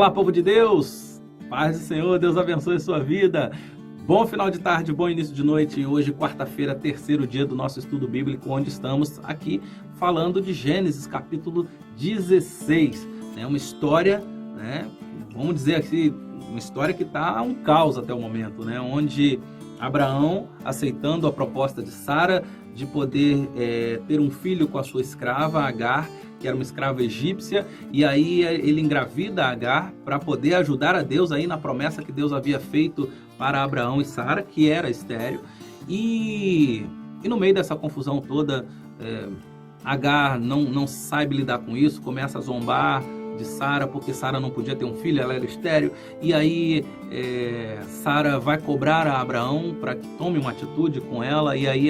Olá, povo de Deus! Paz do Senhor, Deus abençoe a sua vida. Bom final de tarde, bom início de noite. Hoje, quarta-feira, terceiro dia do nosso estudo bíblico, onde estamos aqui falando de Gênesis, capítulo 16. É uma história, vamos dizer aqui, uma história que está um caos até o momento, onde Abraão, aceitando a proposta de Sara de poder ter um filho com a sua escrava, Agar, que era uma escrava egípcia, e aí ele engravida Agar para poder ajudar a Deus aí na promessa que Deus havia feito para Abraão e Sara, que era estéril. E no meio dessa confusão toda, Agar não sabe lidar com isso, começa a zombar de Sara, porque Sara não podia ter um filho, ela era estéril, e aí Sara vai cobrar a Abraão para que tome uma atitude com ela, e aí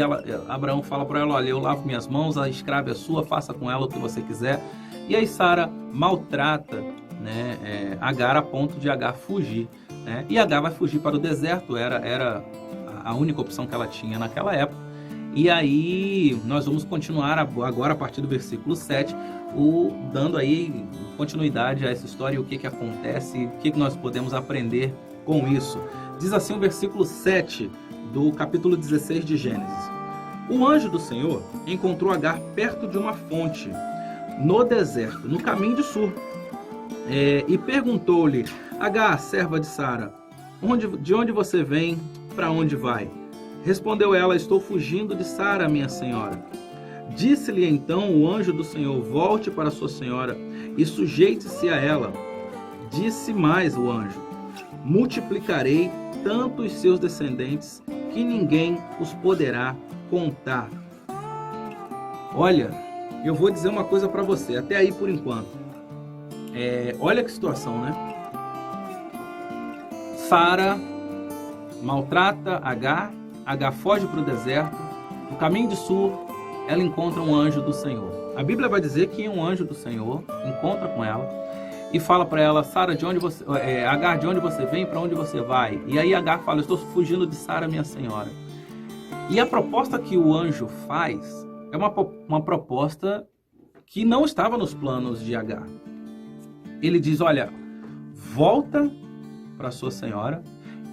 Abraão fala para ela: olha, eu lavo minhas mãos, a escrava é sua, faça com ela o que você quiser. E aí Sara maltrata Agar a ponto de Agar fugir, e Agar vai fugir para o deserto, era a única opção que ela tinha naquela época. E aí nós vamos continuar agora a partir do versículo 7, dando aí continuidade a essa história e o que acontece, o que nós podemos aprender com isso. Diz assim o versículo 7 do capítulo 16 de Gênesis: o anjo do Senhor encontrou Agar perto de uma fonte, no deserto, no caminho de Sur, e perguntou-lhe: Agar, serva de Sara, de onde você vem, para onde vai? Respondeu ela: estou fugindo de Sara, minha senhora. Disse-lhe então o anjo do Senhor: volte para sua senhora e sujeite-se a ela. Disse mais o anjo: multiplicarei tanto os seus descendentes que ninguém os poderá contar. Olha, eu vou dizer uma coisa para você, até aí por enquanto. Olha que situação, Sara maltrata Agar, Agar foge para o deserto, no caminho de Sur, ela encontra um anjo do Senhor. A Bíblia vai dizer que um anjo do Senhor encontra com ela e fala para ela: Sara, Agar, de onde você vem, para onde você vai? E aí Agar fala: estou fugindo de Sara, minha senhora. E a proposta que o anjo faz é uma proposta que não estava nos planos de Agar. Ele diz: olha, volta para sua senhora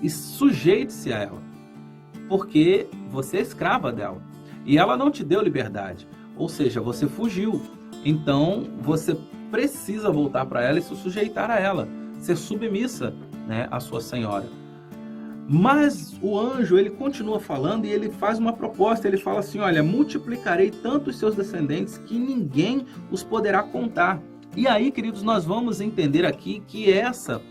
e sujeite-se a ela, porque você é escrava dela e ela não te deu liberdade, ou seja, você fugiu. Então você precisa voltar para ela e se sujeitar a ela, ser submissa, à sua senhora. Mas o anjo, ele continua falando e ele faz uma proposta. Ele fala assim: olha, multiplicarei tanto os seus descendentes que ninguém os poderá contar. E aí, queridos, nós vamos entender aqui que essa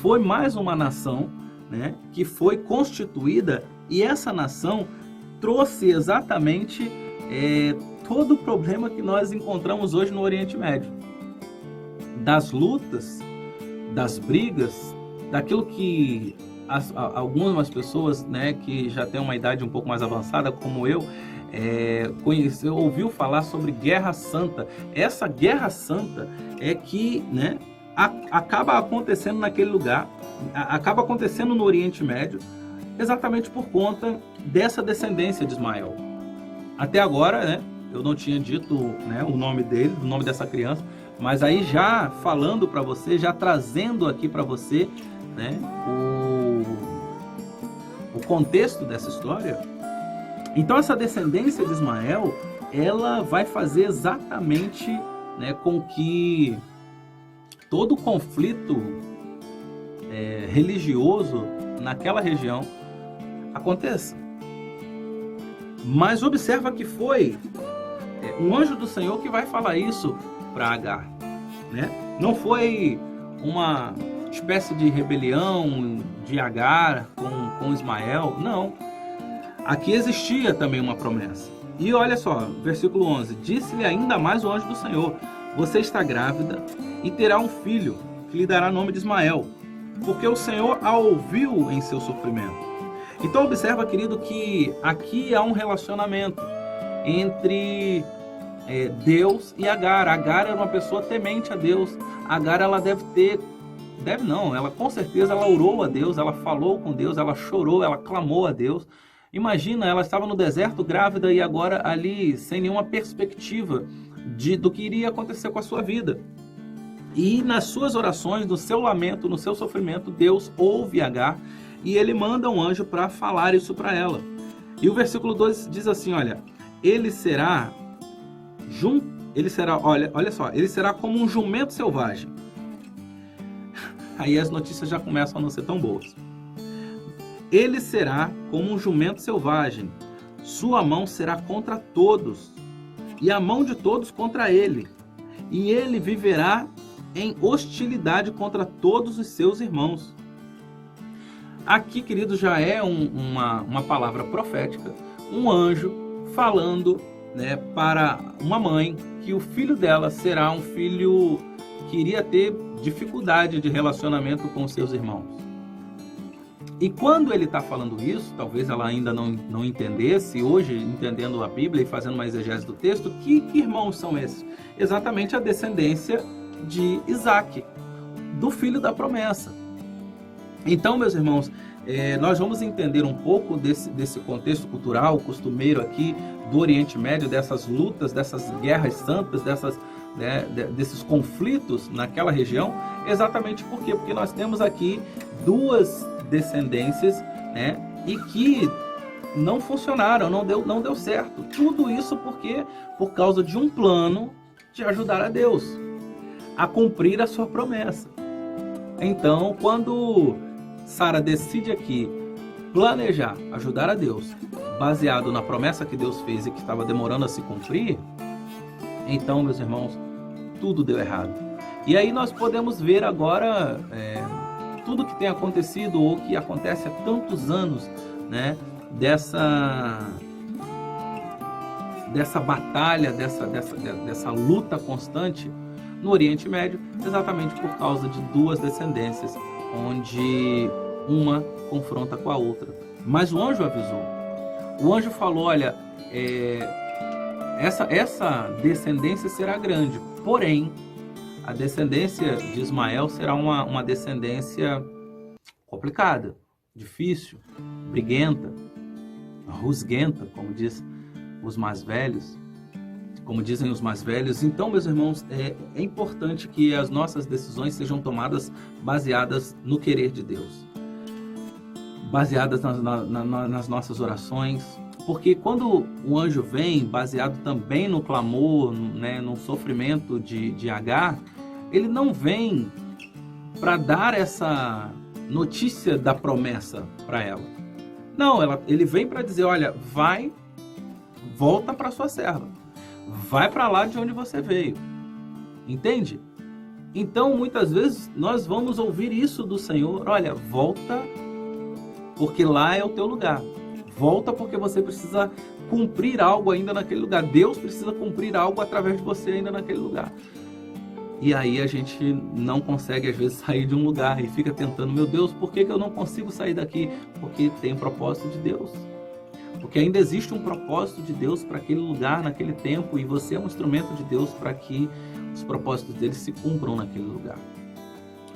foi mais uma nação, que foi constituída, e essa nação trouxe exatamente todo o problema que nós encontramos hoje no Oriente Médio. Das lutas, das brigas, daquilo que algumas pessoas, que já têm uma idade um pouco mais avançada, como eu, ouviu falar sobre Guerra Santa. Essa Guerra Santa é que acaba acontecendo naquele lugar, acaba acontecendo no Oriente Médio, exatamente por conta dessa descendência de Ismael. Até agora, eu não tinha dito o nome dele, o nome dessa criança, mas aí já falando para você, já trazendo aqui para você o contexto dessa história. Então essa descendência de Ismael, ela vai fazer exatamente com que todo o conflito religioso naquela região aconteça. Mas observa que foi um anjo do Senhor que vai falar isso para Agar. Não foi uma espécie de rebelião de Agar com Ismael, não. Aqui existia também uma promessa. E olha só, versículo 11: disse-lhe ainda mais o anjo do Senhor: você está grávida e terá um filho, que lhe dará nome de Ismael, porque o Senhor a ouviu em seu sofrimento. Então observa, querido, que aqui há um relacionamento entre Deus e Agar. Agar era uma pessoa temente a Deus. Agar, ela ela com certeza ela orou a Deus, ela falou com Deus, ela chorou, ela clamou a Deus. Imagina, ela estava no deserto grávida e agora ali sem nenhuma perspectiva do que iria acontecer com a sua vida. E nas suas orações, no seu lamento, no seu sofrimento, Deus ouve Agar e ele manda um anjo para falar isso para ela. E o versículo 2 diz assim, olha, ele será, olha só, ele será como um jumento selvagem. Aí as notícias já começam a não ser tão boas. Ele será como um jumento selvagem, sua mão será contra todos, e a mão de todos contra ele, e ele viverá em hostilidade contra todos os seus irmãos. Aqui, querido, já é uma palavra profética, um anjo falando, né, para uma mãe que o filho dela será um filho que iria ter dificuldade de relacionamento com seus irmãos. E quando ele está falando isso, talvez ela ainda não entendesse, hoje entendendo a Bíblia e fazendo uma exegese do texto, que irmãos são esses? Exatamente a descendência de Isaac, do filho da promessa. Então, meus irmãos, nós vamos entender um pouco desse contexto cultural, costumeiro aqui do Oriente Médio, dessas lutas, dessas guerras santas, desses conflitos naquela região, exatamente por quê? Porque nós temos aqui duas descendências, né, e que não funcionaram, não deu certo. Tudo isso por causa de um plano de ajudar a Deus a cumprir a sua promessa. Então, quando Sara decide aqui planejar, ajudar a Deus, baseado na promessa que Deus fez e que estava demorando a se cumprir, então, meus irmãos, tudo deu errado. E aí nós podemos ver agora tudo que tem acontecido ou que acontece há tantos anos, né, dessa batalha, dessa luta constante no Oriente Médio, exatamente por causa de duas descendências, onde uma confronta com a outra. Mas o anjo avisou. O anjo falou, olha, essa descendência será grande, porém, a descendência de Ismael será uma descendência complicada, difícil, briguenta, rusguenta, como dizem os mais velhos. Então, meus irmãos, é importante que as nossas decisões sejam tomadas baseadas no querer de Deus, baseadas nas nossas orações, porque quando o anjo vem, baseado também no clamor, né, no sofrimento de Agar, ele não vem para dar essa notícia da promessa para ela. Não, ele vem para dizer, olha, volta para sua serva. Vai para lá de onde você veio. Entende? Então, muitas vezes, nós vamos ouvir isso do Senhor. Olha, volta, porque lá é o teu lugar. Volta porque você precisa cumprir algo ainda naquele lugar. Deus precisa cumprir algo através de você ainda naquele lugar. E aí a gente não consegue, às vezes, sair de um lugar e fica tentando, meu Deus, por que eu não consigo sair daqui? Porque tem um propósito de Deus. Porque ainda existe um propósito de Deus para aquele lugar, naquele tempo, e você é um instrumento de Deus para que os propósitos dele se cumpram naquele lugar.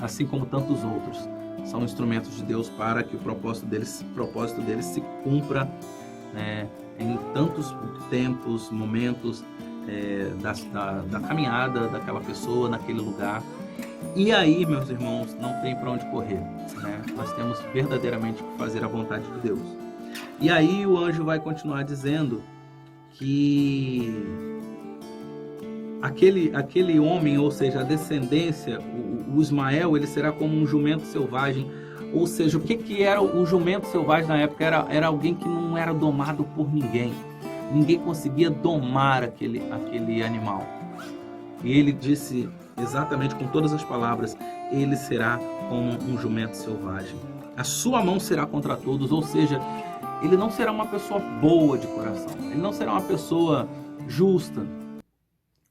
Assim como tantos outros são instrumentos de Deus para que o propósito deles se cumpra, né, em tantos tempos, momentos da caminhada daquela pessoa naquele lugar. E aí, meus irmãos, não tem para onde correr, né? Nós temos verdadeiramente que fazer a vontade de Deus. E aí o anjo vai continuar dizendo que aquele homem, ou seja, a descendência, o Ismael, ele será como um jumento selvagem. Ou seja, o que era o jumento selvagem na época? Era alguém que não era domado por ninguém. Ninguém conseguia domar aquele animal. E ele disse exatamente com todas as palavras, ele será como um jumento selvagem. A sua mão será contra todos, ou seja, ele não será uma pessoa boa de coração. Ele não será uma pessoa justa,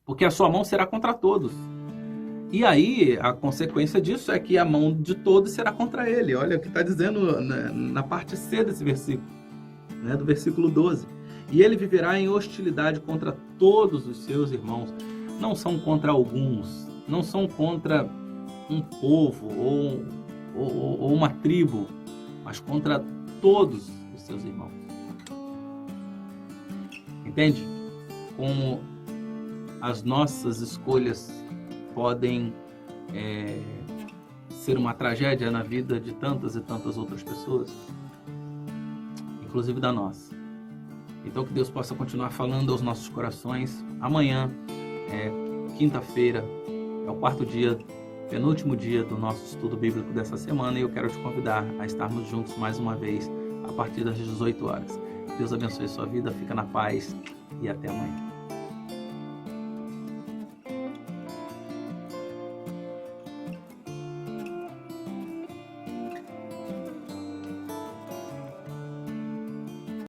porque a sua mão será contra todos. E aí, a consequência disso é que a mão de todos será contra ele. Olha o que está dizendo na parte C desse versículo, né, do versículo 12. E ele viverá em hostilidade contra todos os seus irmãos. Não são contra alguns, não são contra um povo ou uma tribo, mas contra todos os seus irmãos. Entende? Como as nossas escolhas podem ser uma tragédia na vida de tantas e tantas outras pessoas, inclusive da nossa. Então que Deus possa continuar falando aos nossos corações. Amanhã, quinta-feira, é o quarto dia, penúltimo dia do nosso estudo bíblico dessa semana, e eu quero te convidar a estarmos juntos mais uma vez a partir das 18 horas. Deus abençoe sua vida, fica na paz e até amanhã.